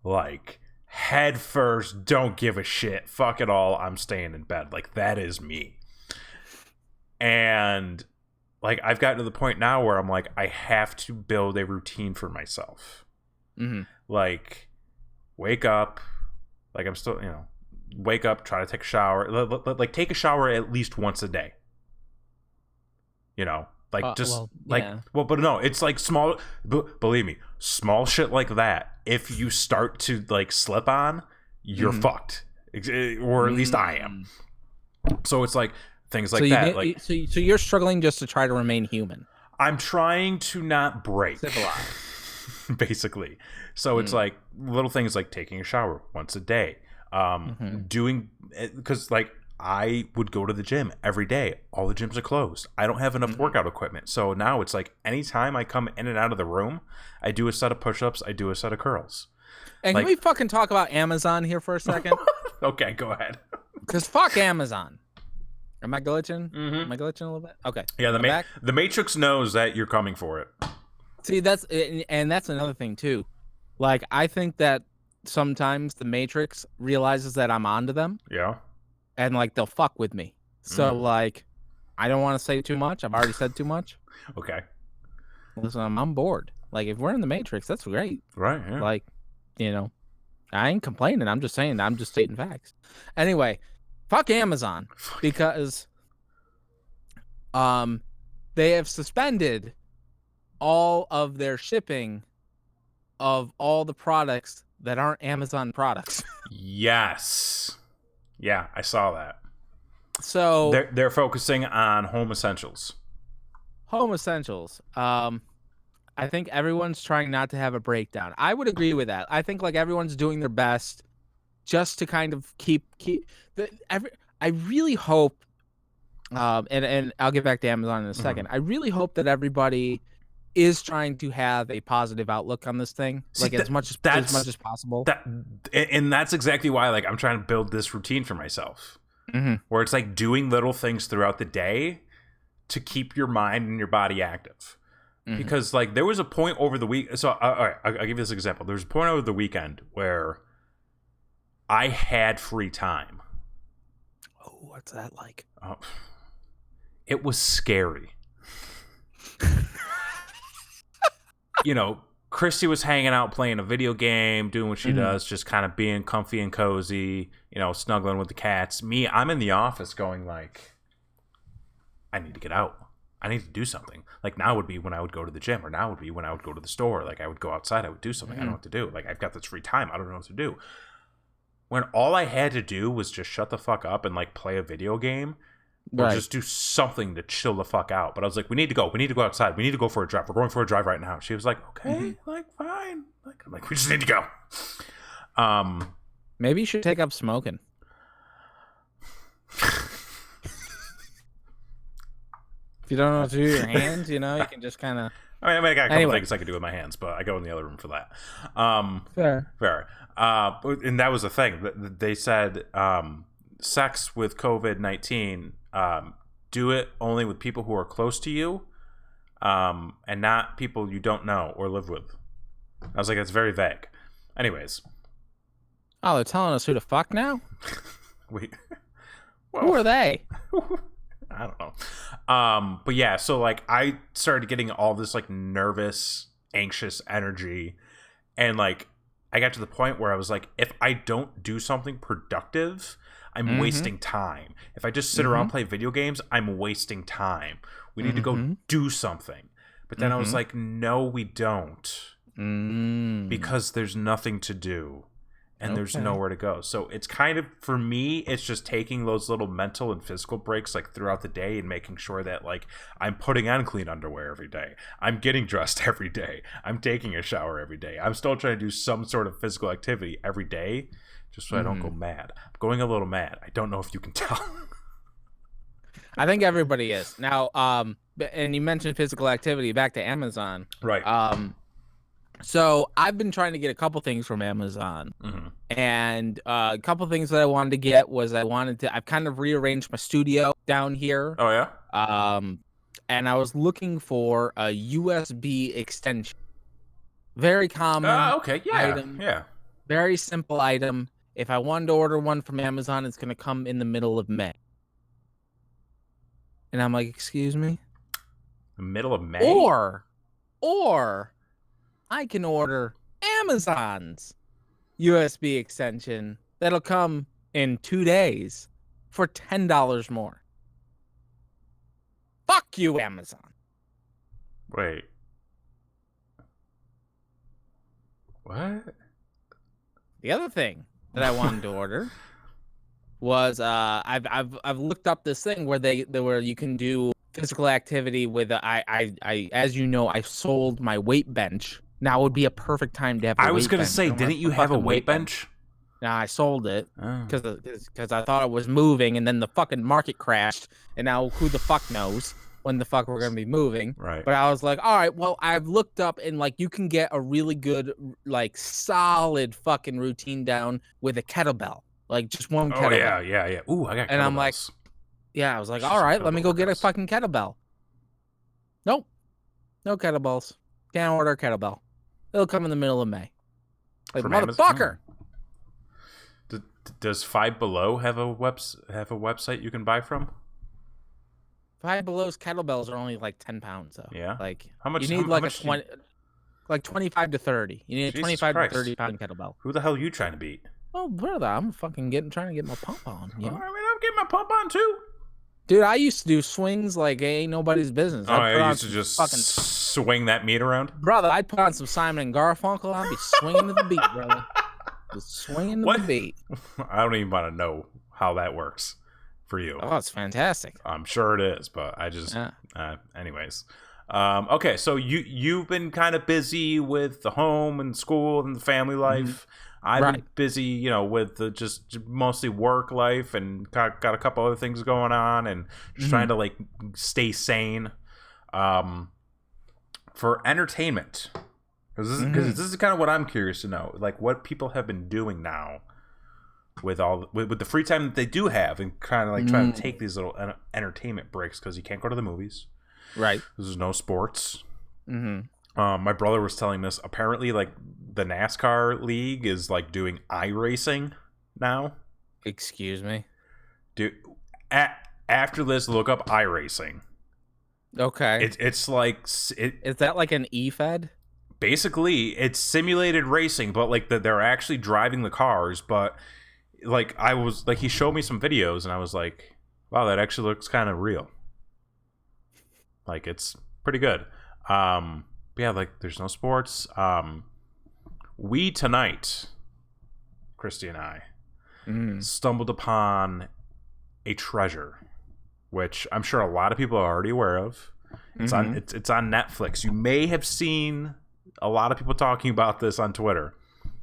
Like, head first, don't give a shit, fuck it all, I'm staying in bed. Like, that is me. And like, I've gotten to the point now where I'm like, I have to build a routine for myself. Like, wake up, like, I'm still, wake up, try to take a shower, like, take a shower at least once a day. Like, just, well, like, yeah. well, but no, it's like small, believe me, small shit like that, if you start to, like, slip on, you're fucked. Or at least I am. So it's like, things like that. Like, so you're struggling just to try to remain human. I'm trying to not break. Civilized. Basically. So it's like little things like taking a shower once a day. Doing, because like, I would go to the gym every day. All the gyms are closed. I don't have enough workout equipment. So now it's like, anytime I come in and out of the room, I do a set of push-ups, I do a set of curls. And Like, can we fucking talk about Amazon here for a second? okay, go ahead. Because fuck Amazon. Am I glitching? Am I glitching a little bit? Okay. Yeah, back? the Matrix knows that you're coming for it. See, that's another thing too. Like, I think that sometimes the Matrix realizes that I'm onto them, Yeah. and like they'll fuck with me. So like, I don't want to say too much. I've already said too much. Okay. Listen, I'm bored. Like, if we're in the Matrix, that's great. Right. Yeah. Like, I ain't complaining. I'm just saying. I'm just stating facts. Anyway, fuck Amazon, because they have suspended all of their shipping of all the products that aren't Amazon products. Yes. Yeah, I saw that. So They're focusing on home essentials. home essentials. I think everyone's trying not to have a breakdown. I would agree with that. I think like everyone's doing their best just to kind of keep I really hope and I'll get back to Amazon in a second. I really hope that everybody is trying to have a positive outlook on this thing, See, like as much as possible. And that's exactly why like I'm trying to build this routine for myself. Where it's like doing little things throughout the day to keep your mind and your body active. Because like there was a point over the week. So all right, I'll give you this example. There was a point over the weekend where I had free time. Oh, what's that like? Oh, it was scary. You know, Christy was hanging out playing a video game, doing what she does, just kind of being comfy and cozy, you know, snuggling with the cats. Me, I'm in the office going like, I need to get out. I need to do something. Like now would be when I would go to the gym, or now would be when I would go to the store. Like I would go outside, I would do something. I don't know what to do. Like I've got this free time. I don't know what to do. When all I had to do was just shut the fuck up and like play a video game or just do something to chill the fuck out. But I was like, we need to go. We need to go outside. We need to go for a drive. We're going for a drive right now. She was like, okay, like fine. Like I'm like, we just need to go. Maybe you should take up smoking. If you don't know what to do with your hands, you know, you can just kind of. I mean, I got a couple things I could do with my hands, but I go in the other room for that. Fair. And that was the thing. They said sex with COVID-19, do it only with people who are close to you and not people you don't know or live with. I was like, that's very vague. Anyways. Oh, they're telling us who to fuck now? Wait. Who are they? I don't know. But yeah, so like I started getting all this like nervous, anxious energy. And like I got to the point where I was like, if I don't do something productive, I'm wasting time. If I just sit around play video games, I'm wasting time. We need to go do something. But then I was like, no, we don't. Because there's nothing to do. And there's nowhere to go. So it's kind of, for me, it's just taking those little mental and physical breaks like throughout the day and making sure that like I'm putting on clean underwear every day. I'm getting dressed every day. I'm taking a shower every day. I'm still trying to do some sort of physical activity every day just so I don't go mad. I'm going a little mad. I don't know if you can tell. I think everybody is. Now, and you mentioned physical activity, back to Amazon. Right. So I've been trying to get a couple things from Amazon, and a couple things that I wanted to get was I've kind of rearranged my studio down here. Oh yeah. And I was looking for a USB extension. Very common. Okay. Yeah. Item. Yeah. Very simple item. If I wanted to order one from Amazon, it's going to come in the middle of May. And I'm like, excuse me? The middle of May? Or I can order Amazon's USB extension that'll come in 2 days for $10 more. Fuck you, Amazon. Wait. What? The other thing that I wanted to order was I've looked up this thing where you can do physical activity with I as you know, I sold my weight bench. Now would be a perfect time to have a weight bench. I was going to say, didn't you have a weight bench? No, I sold it because I thought it was moving, and then the fucking market crashed, and now who the fuck knows when the fuck we're going to be moving. Right. But I was like, all right, well, I've looked up, and like you can get a really good, like solid fucking routine down with a kettlebell. Like just one kettlebell. Oh, yeah. Ooh, I got kettlebells. And I'm like, yeah, I was like, all right, let me go get a fucking kettlebell. Nope. No kettlebells. Can't order a kettlebell. It'll come in the middle of May. Like, motherfucker. Does Five Below have a website you can buy from? Five Below's kettlebells are only like 10 pounds, though. Yeah. Like, how much? You need like 25 to 30. You need a 25 to 30 pound kettlebell. Who the hell are you trying to beat? Oh, brother, I'm fucking trying to get my pump on. You know? I mean, I'm getting my pump on too. Dude, I used to do swings like ain't nobody's business. I used to just fucking swing that meat around. Brother, I'd put on some Simon and Garfunkel. I'd be swinging to the beat, brother. Just swinging to the beat. I don't even want to know how that works for you. Oh, it's fantastic. I'm sure it is, but I just, anyways. Okay, so you've been kind of busy with the home and school and the family life. I've been busy, you know, with the just mostly work life, and got a couple other things going on, and just trying to like stay sane. For entertainment, because this is kind of what I'm curious to know, like what people have been doing now with the free time that they do have, and kind of like trying to take these little entertainment breaks, because you can't go to the movies. Right. There's no sports. My brother was telling us, apparently, like, the NASCAR league is, like, doing iRacing now. Excuse me? Dude, after this, look up iRacing. Okay. It's like... Is that like an E-Fed? Basically, it's simulated racing, but, like, they're actually driving the cars, but, like, he showed me some videos, and I was like, wow, that actually looks kind of real. Like, it's pretty good. But yeah, like, there's no sports. We tonight, Christy and I, stumbled upon a treasure, which I'm sure a lot of people are already aware of. It's on Netflix. You may have seen a lot of people talking about this on Twitter.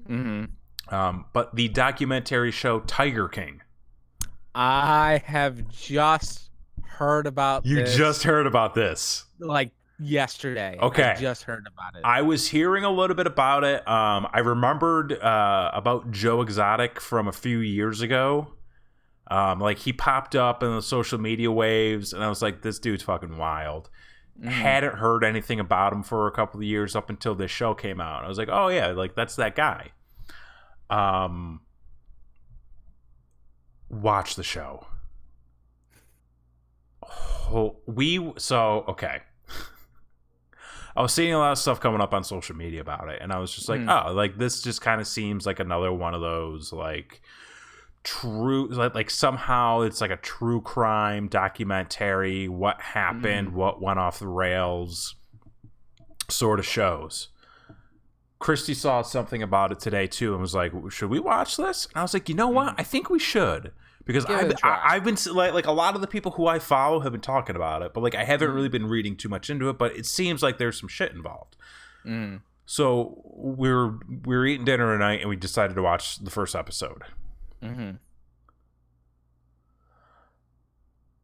But the documentary show Tiger King. I have just heard about this. You just heard about this. Like yesterday. Okay. I just heard about it. I was hearing a little bit about it. I remembered about Joe Exotic from a few years ago. Like, he popped up in the social media waves, and I was like, this dude's fucking wild. Hadn't heard anything about him for a couple of years up until this show came out. I was like, oh yeah, like, that's that guy. Watch the show. Okay. I was seeing a lot of stuff coming up on social media about it, and I was just like, oh, like, this just kind of seems like another one of those, like, true, like somehow it's like a true crime documentary, what happened, what went off the rails sort of shows. Christy saw something about it today too, and was like, should we watch this? And I was like, you know what? I think we should. Because I've been like a lot of the people who I follow have been talking about it, but like I haven't really been reading too much into it. But it seems like there's some shit involved. So we're eating dinner tonight, and we decided to watch the first episode.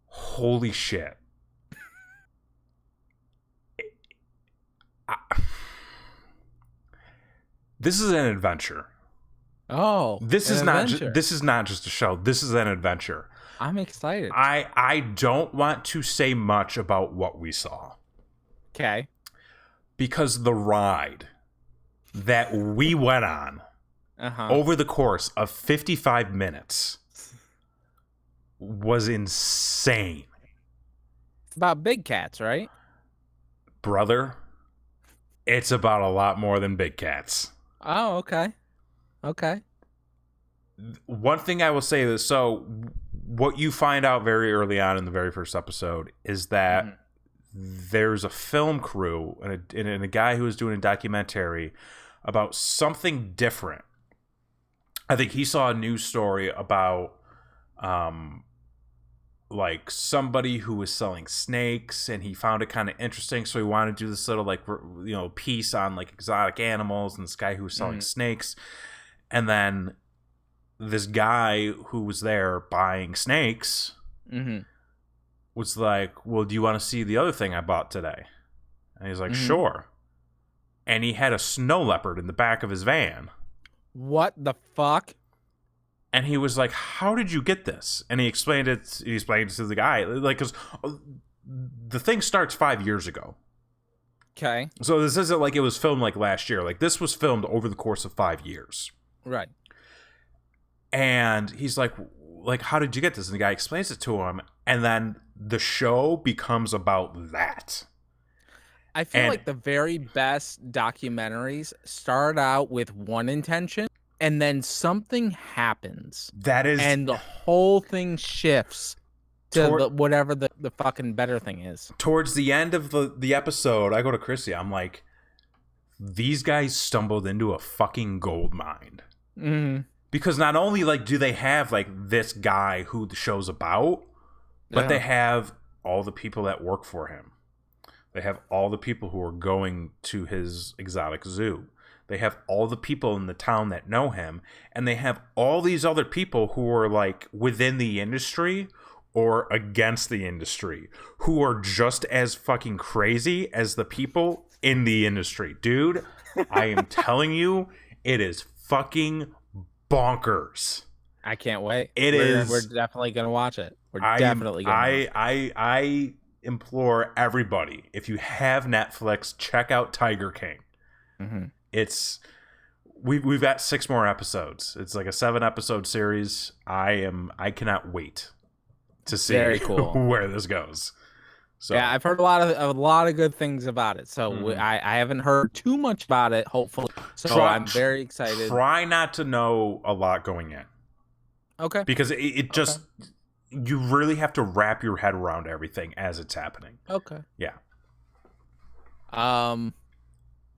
Holy shit! This is an adventure. Oh, this is not just a show. This is an adventure. I'm excited. I don't want to say much about what we saw. Okay. Because the ride that we went on over the course of 55 minutes was insane. It's about big cats, right? Brother, it's about a lot more than big cats. Oh, okay. Okay. One thing I will say is, so what you find out very early on in the very first episode is that there's a film crew and a guy who is doing a documentary about something different. I think he saw a news story about like somebody who was selling snakes, and he found it kind of interesting, so he wanted to do this little like, you know, piece on like exotic animals and this guy who was selling snakes. And then this guy who was there buying snakes was like, well, do you want to see the other thing I bought today? And he's like, sure. And he had a snow leopard in the back of his van. What the fuck? And he was like, how did you get this? And he explained it to the guy. Like, because the thing starts 5 years ago. Okay. So this isn't like it was filmed like last year. Like, this was filmed over the course of 5 years. Right. And he's like, how did you get this? And the guy explains it to him. And then the show becomes about that. I feel like the very best documentaries start out with one intention, and then something happens. And the whole thing shifts to whatever the fucking better thing is. Towards the end of the episode, I go to Chrissy. I'm like, these guys stumbled into a fucking gold mine. Because not only like do they have like this guy who the show's about, but they have all the people that work for him. They have all the people who are going to his exotic zoo. They have all the people in the town that know him, and they have all these other people who are like within the industry or against the industry, who are just as fucking crazy as the people in the industry. Dude, I am telling you, it is fucking bonkers. I can't wait. We're definitely gonna watch it. I implore everybody, if you have Netflix, check out Tiger King. Mm-hmm. We've got 6 more episodes. It's like a 7-episode series. I cannot wait to see Very cool. where this goes. So yeah, I've heard a lot of good things about it. So I haven't heard too much about it. Hopefully, so I'm very excited. Try not to know a lot going in. Okay. Because it just you really have to wrap your head around everything as it's happening. Okay. Yeah.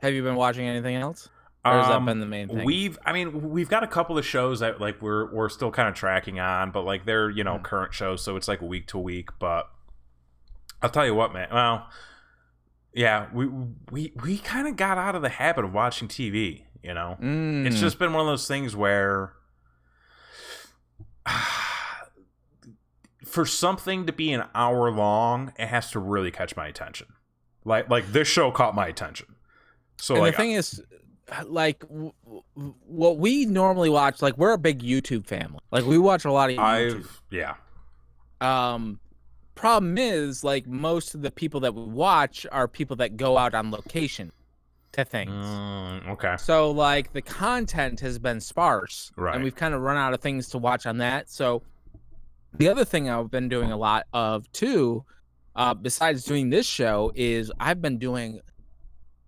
Have you been watching anything else? Or has that been the main thing? We've got a couple of shows that like we're still kind of tracking on, but like they're, current shows, so it's like week to week, but I'll tell you what, man. Well, yeah, we kind of got out of the habit of watching TV, It's just been one of those things where for something to be an hour long, it has to really catch my attention. Like this show caught my attention. So and like, the thing is, like, what we normally watch, like, we're a big YouTube family. Like, we watch a lot of YouTube. Problem is, like, most of the people that we watch are people that go out on location to things. Okay. So, like, the content has been sparse. Right. And we've kind of run out of things to watch on that. So, the other thing I've been doing a lot of, too, besides doing this show, is I've been doing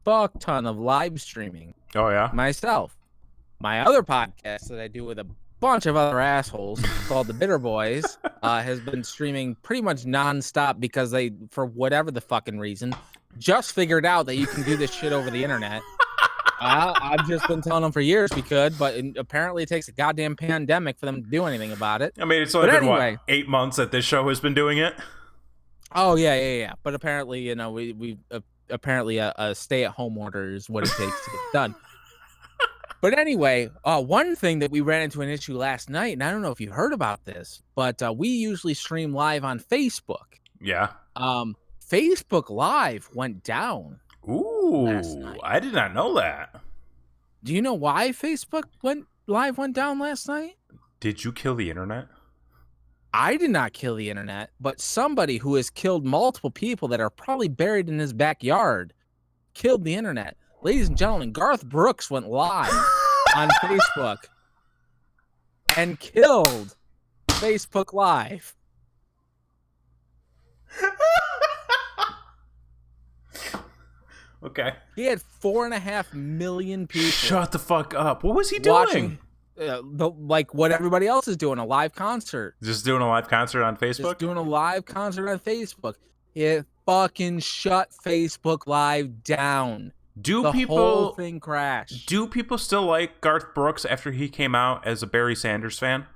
fuck ton of live streaming. Oh yeah, myself. My other podcast that I do with a bunch of other assholes called the Bitter Boys has been streaming pretty much nonstop because they, for whatever the fucking reason, just figured out that you can do this shit over the internet. I've just been telling them for years we could, but apparently it takes a goddamn pandemic for them to do anything about it. I mean, it's only been what, 8 months that this show has been doing it. Oh yeah. But apparently, we apparently a stay-at-home order is what it takes to get done. But anyway, one thing that we ran into an issue last night, and I don't know if you heard about this, but we usually stream live on Facebook. Yeah. Facebook Live went down. Ooh, last night. I did not know that. Do you know why Facebook went down last night? Did you kill the internet? I did not kill the internet, but somebody who has killed multiple people that are probably buried in his backyard killed the internet. Ladies and gentlemen, Garth Brooks went live on Facebook and killed Facebook Live. Okay. He had 4.5 million people. Shut the fuck up. What was he doing? Watching, like what everybody else is doing, a live concert. Just doing a live concert on Facebook? Just doing a live concert on Facebook. It fucking shut Facebook Live down. The whole thing crashed. Do people still like Garth Brooks after he came out as a Barry Sanders fan?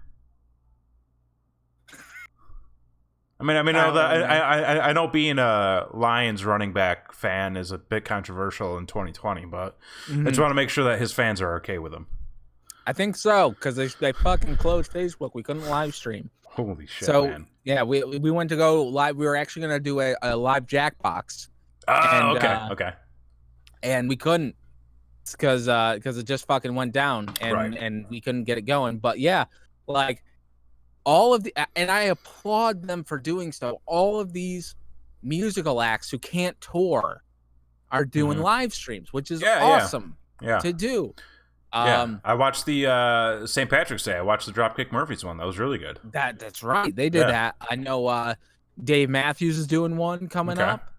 I know being a Lions running back fan is a bit controversial in 2020, but I just want to make sure that his fans are okay with him. I think so, because they fucking closed Facebook. We couldn't live stream. Holy shit, so, man. Yeah, we went to go live. We were actually going to do a live Jackbox. Oh, okay. And we couldn't because it just fucking went down and we couldn't get it going. But yeah, like all of the, and I applaud them for doing so. All of these musical acts who can't tour are doing live streams, which is awesome to do. I watched the St. Patrick's Day. I watched the Dropkick Murphys one. That was really good. That's right. They did that. I know Dave Matthews is doing one coming up.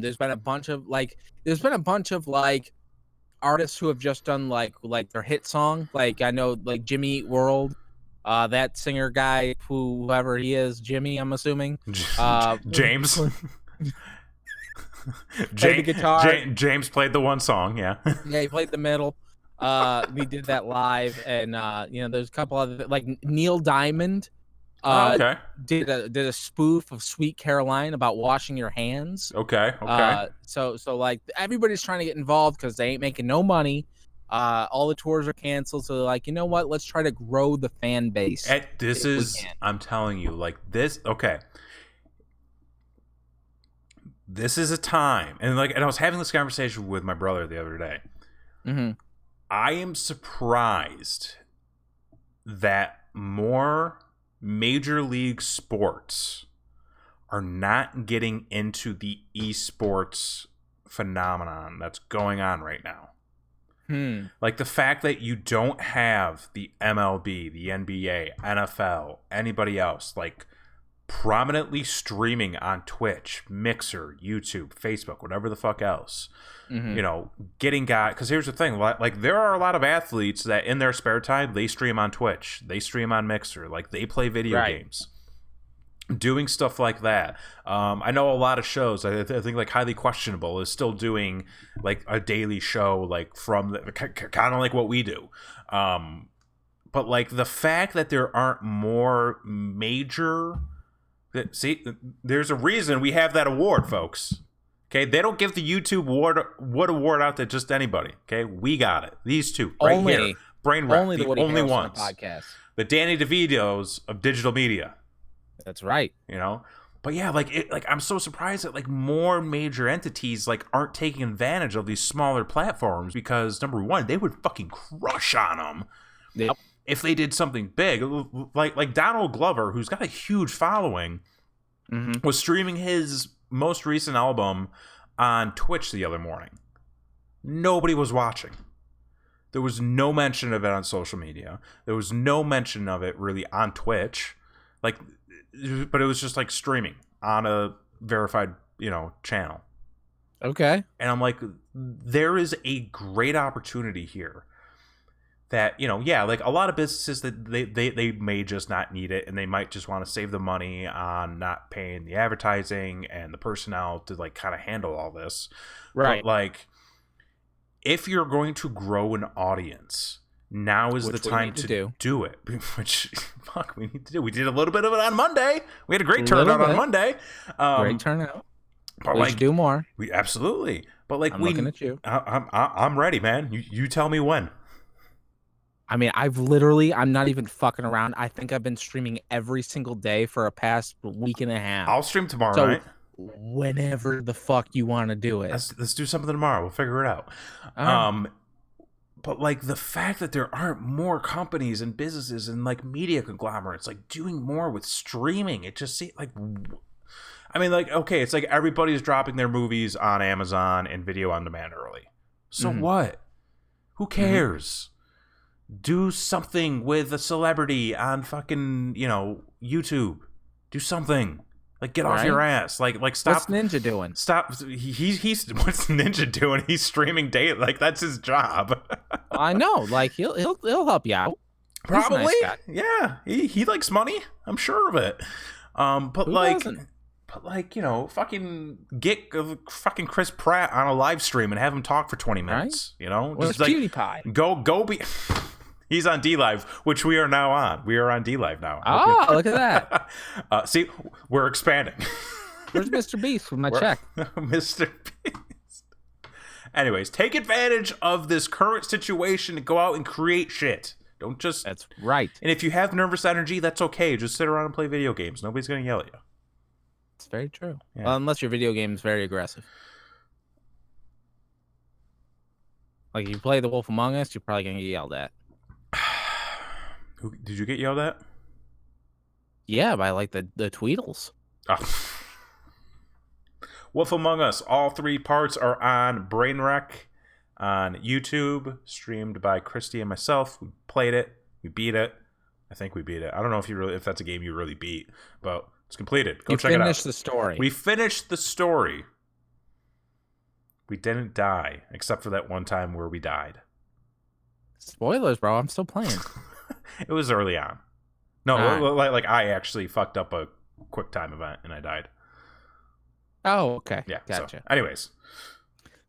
There's been a bunch of artists who have just done like their hit song. Like I know like Jimmy Eat World, that singer guy, whoever he is, Jimmy, I'm assuming. James. Played the guitar. James played the one song, yeah. Yeah, he played the middle. We did that live, and there's a couple other like Neil Diamond Okay. did a spoof of Sweet Caroline about washing your hands. Okay. So like everybody's trying to get involved because they ain't making no money. All the tours are canceled, so they're like, you know what? Let's try to grow the fan base. This if we is, can. I'm telling you, like this. Okay. This is a time, and I was having this conversation with my brother the other day. Mm-hmm. I am surprised that more major league sports are not getting into the esports phenomenon that's going on right now. Like the fact that you don't have the MLB, the NBA, NFL, anybody else like prominently streaming on Twitch, Mixer, YouTube, Facebook, whatever the fuck else. Mm-hmm. You know, getting guys, because here's the thing, like there are a lot of athletes that in their spare time they stream on Twitch, they stream on Mixer, like they play video games, doing stuff like that. I know a lot of shows, I think like Highly Questionable is still doing like a daily show, like from kind of like what we do. But like the fact that there aren't more major, see, there's a reason we have that award, folks. Okay, they don't give the YouTube award out to just anybody. Okay, we got it. These two right here, Brain Wreck, only the Woody only Harrelson ones. podcast. The Danny DeVitos of digital media. That's right. You know, but yeah, like I'm so surprised that like more major entities like aren't taking advantage of these smaller platforms, because number one, they would fucking crush on them. Yep. If they did something big, like Donald Glover, who's got a huge following, was streaming his most recent album on Twitch the other morning. Nobody was watching. There was no mention of it on social media. There was no mention of it really on Twitch. Like, but it was just like streaming on a verified, channel. Okay. And I'm like, there is a great opportunity here that, like a lot of businesses that they may just not need it, and they might just want to save the money on not paying the advertising and the personnel to like kind of handle all this. Right. But like, if you're going to grow an audience, now is the time to do it. Which, fuck, we need to do. We did a little bit of it on Monday. We had a great turnout on Monday. Great turnout. But we should do more. We absolutely. But like, I'm looking at you. I'm ready, man. You tell me when. I mean, I'm not even fucking around. I think I've been streaming every single day for a past week and a half. I'll stream tomorrow night. Whenever the fuck you want to do it. Let's do something tomorrow. We'll figure it out. But like the fact that there aren't more companies and businesses and like media conglomerates like doing more with streaming, it just seems like, I mean, like, okay, it's like everybody's dropping their movies on Amazon and video on demand early. So what? Who cares? Do something with a celebrity on fucking, YouTube. Do something. Like, get off your ass. Like stop. What's Ninja doing? Stop. He's what's Ninja doing? He's streaming daily. Like, that's his job. I know. Like, he'll help you out. Probably. Nice guy. Yeah. He likes money. I'm sure of it. But who like. doesn't? But like, fucking get fucking Chris Pratt on a live stream and have him talk for 20 minutes. Right? Well, just like PewDiePie. Go be. He's on DLive, which we are now on. We are on DLive now. Oh, look at that. See, we're expanding. Where's Mr. Beast with my check? Mr. Beast. Anyways, take advantage of this current situation to go out and create shit. Don't just... That's right. And if you have nervous energy, that's okay. Just sit around and play video games. Nobody's going to yell at you. It's very true. Yeah. Well, unless your video game is very aggressive. Like, if you play The Wolf Among Us, you're probably going to get yelled at. Did you get yelled at? Yeah, by like the Tweedles. Oh. Wolf Among Us. All 3 parts are on Brainwreck on YouTube, streamed by Christy and myself. We played it. We beat it. I think we beat it. I don't know if that's a game you really beat, but it's completed. Go check it out. We finished the story. We finished the story. We didn't die, except for that one time where we died. Spoilers, bro. I'm still playing. It was early on. No, like I actually fucked up a quick time event and I died. Oh, okay. Yeah. Gotcha. So, anyways.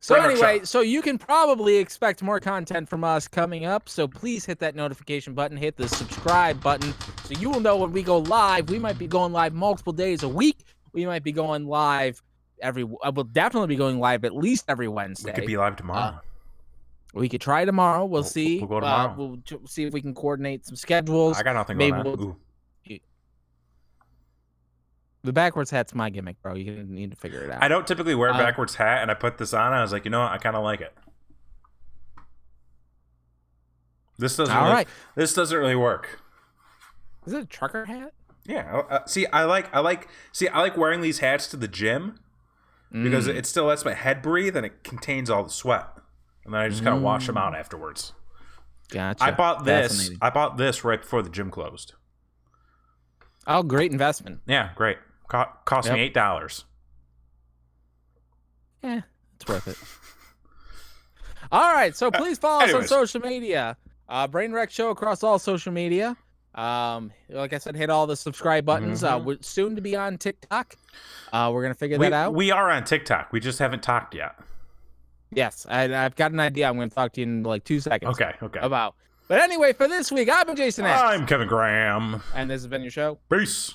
So Brainerd anyway, Show. so you can probably expect more content from us coming up. So please hit that notification button, hit the subscribe button, so you will know when we go live. We might be going live multiple days a week. We might be going live we'll definitely be going live at least every Wednesday. We could be live tomorrow. We could try tomorrow. We'll see. We'll go tomorrow. We'll see if we can coordinate some schedules. I got nothing Maybe going on. The backwards hat's my gimmick, bro. You need to figure it out. I don't typically wear a backwards hat, and I put this on. And I was like, you know what? I kind of like it. This doesn't. This doesn't really work. Is it a trucker hat? Yeah. See, I like wearing these hats to the gym because it still lets my head breathe and it contains all the sweat, and then I just kind of wash them out afterwards. Gotcha. I bought this right before the gym closed. Oh, great investment. Yeah, great. Cost me $8. Yeah, it's worth it. All right, so please follow us on social media. Brainwreck Show across all social media. Like I said, hit all the subscribe buttons. We're soon to be on TikTok. We're gonna figure that out. We are on TikTok. We just haven't talked yet. Yes, I've got an idea. I'm gonna talk to you in like 2 seconds. Okay. But anyway, for this week, I've been Jason X. I'm Kevin Graham. And this has been your show. Peace.